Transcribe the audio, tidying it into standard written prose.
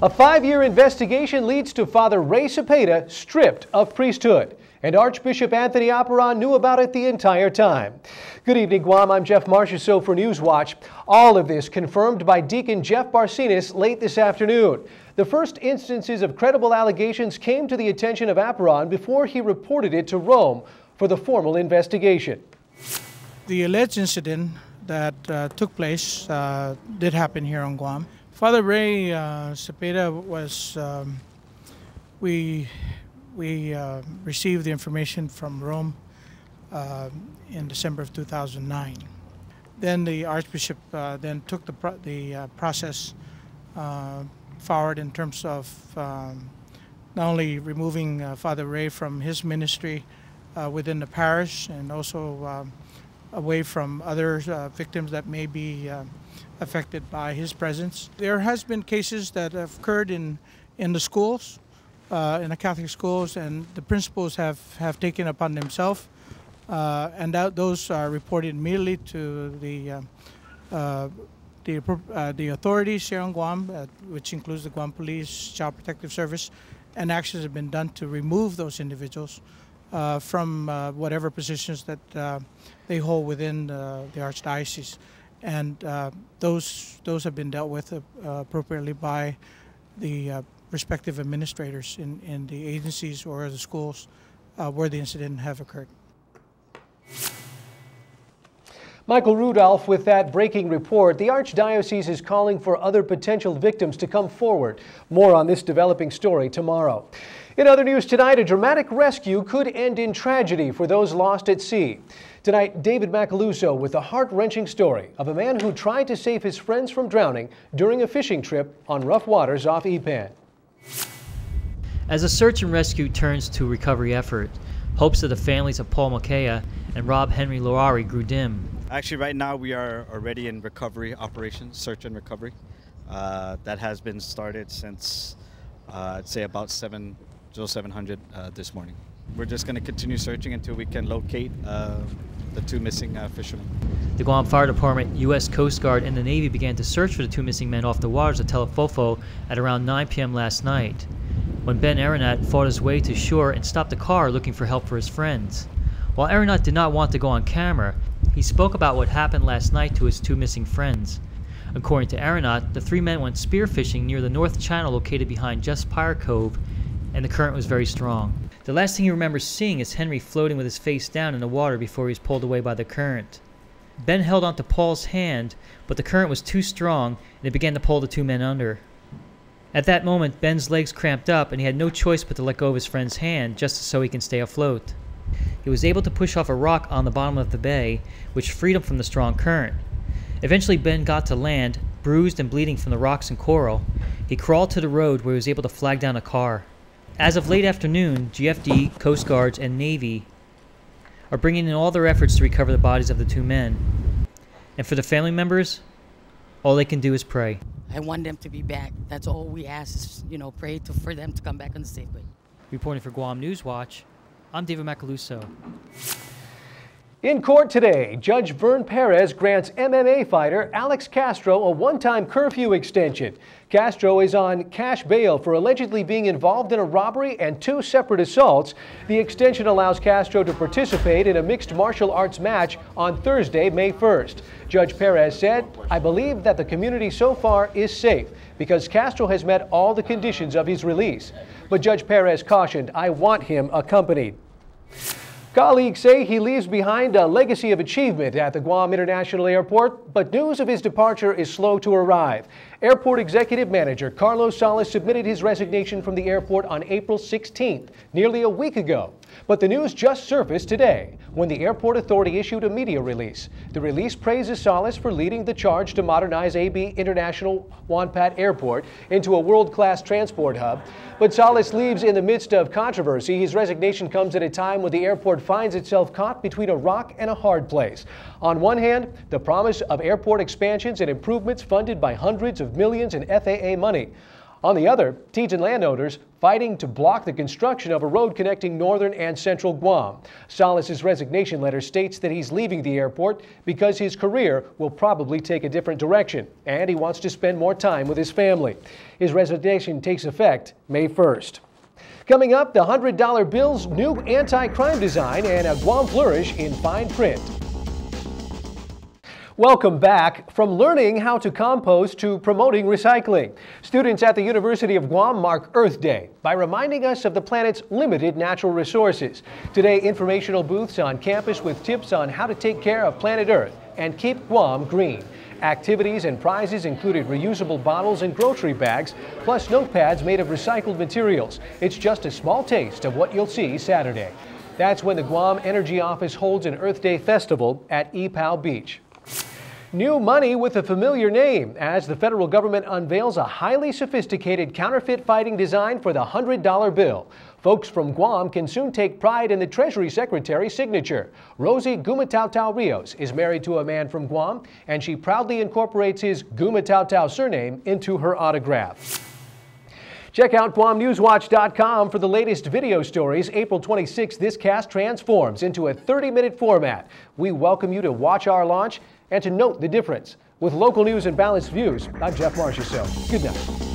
A 5-year investigation leads to Father Ray Cepeda stripped of priesthood. And Archbishop Anthony Aparon knew about it the entire time. Good evening, Guam. I'm Jeff Marchessault for Newswatch. All of this confirmed by Deacon Jeff Barcenas late this afternoon. The first instances of credible allegations came to the attention of Aparon before he reported it to Rome for the formal investigation. The alleged incident that took place did happen here on Guam. Father Ray Cepeda was, we received the information from Rome in December of 2009. Then the Archbishop then took the process forward in terms of not only removing Father Ray from his ministry within the parish and also away from other victims that may be affected by his presence. There has been cases that have occurred in the schools, in the Catholic schools, and the principals have taken upon themselves, and those are reported immediately to the authorities here on Guam, which includes the Guam Police, Child Protective Service, and actions have been done to remove those individuals from whatever positions that they hold within the Archdiocese. And those have been dealt with appropriately by the respective administrators in the agencies or the schools where the incident have occurred. Michael Rudolph with that breaking report. The Archdiocese is calling for other potential victims to come forward. More on this developing story tomorrow. In other news tonight, a dramatic rescue could end in tragedy for those lost at sea. Tonight, David Macaluso with a heart-wrenching story of a man who tried to save his friends from drowning during a fishing trip on rough waters off Ipan. As the search and rescue turns to a recovery effort, hopes of the families of Paul Makea and Rob Henry Loari grew dim. Actually, right now we are already in recovery operations, search and recovery. That has been started since, I'd say about 700 this morning. We're just going to continue searching until we can locate the two missing fishermen. The Guam Fire Department, U.S. Coast Guard, and the Navy began to search for the two missing men off the waters of Telefofo at around 9 p.m. last night, when Ben Arenat fought his way to shore and stopped a car looking for help for his friends. While Arenat did not want to go on camera, he spoke about what happened last night to his two missing friends. According to Arenat, the three men went spearfishing near the North Channel located behind Just Pyre Cove, and the current was very strong. The last thing he remembers seeing is Henry floating with his face down in the water before he was pulled away by the current. Ben held onto Paul's hand, but the current was too strong and it began to pull the two men under. At that moment, Ben's legs cramped up and he had no choice but to let go of his friend's hand just so he can stay afloat. He was able to push off a rock on the bottom of the bay, which freed him from the strong current. Eventually, Ben got to land, bruised and bleeding from the rocks and coral. He crawled to the road where he was able to flag down a car. As of late afternoon, GFD, Coast Guards, and Navy are bringing in all their efforts to recover the bodies of the two men. And for the family members, all they can do is pray. I want them to be back. That's all we ask is, pray for them to come back on the safe way. Reporting for Guam Newswatch, I'm David Macaluso. In court today, Judge Vern Perez grants MMA fighter Alex Castro a one-time curfew extension. Castro is on cash bail for allegedly being involved in a robbery and 2 separate assaults. The extension allows Castro to participate in a mixed martial arts match on Thursday, May 1st. Judge Perez said, "I believe that the community so far is safe because Castro has met all the conditions of his release." But Judge Perez cautioned, "I want him accompanied." Colleagues say he leaves behind a legacy of achievement at the Guam International Airport, but news of his departure is slow to arrive. Airport Executive Manager Carlos Salas submitted his resignation from the airport on April 16th, nearly a week ago. But the news just surfaced today when the airport authority issued a media release. The release praises Salas for leading the charge to modernize AB International Wanpat Airport into a world-class transport hub. But Salas leaves in the midst of controversy. His resignation comes at a time when the airport finds itself caught between a rock and a hard place. On one hand, the promise of airport expansions and improvements funded by hundreds of millions in FAA money. On the other, Teton landowners fighting to block the construction of a road connecting northern and central Guam. Salas's resignation letter states that he's leaving the airport because his career will probably take a different direction, and he wants to spend more time with his family. His resignation takes effect May 1st. Coming up, the $100 bill's new anti-crime design and a Guam flourish in fine print. Welcome back. From learning how to compost to promoting recycling, students at the University of Guam mark Earth Day by reminding us of the planet's limited natural resources. Today, informational booths on campus with tips on how to take care of planet Earth and keep Guam green. Activities and prizes included reusable bottles and grocery bags, plus notepads made of recycled materials. It's just a small taste of what you'll see Saturday. That's when the Guam Energy Office holds an Earth Day festival at Ipao Beach. New money with a familiar name as the federal government unveils a highly sophisticated counterfeit fighting design for the $100 bill. Folks from Guam can soon take pride in the Treasury Secretary's signature. Rosie Gumatao Rios is married to a man from Guam, and she proudly incorporates his Gumatao surname into her autograph. Check out GuamNewsWatch.com for the latest video stories. April 26th, this cast transforms into a 30-minute format. We welcome you to watch our launch and to note the difference. With local news and balanced views, I'm Jeff Marchessault. Good night.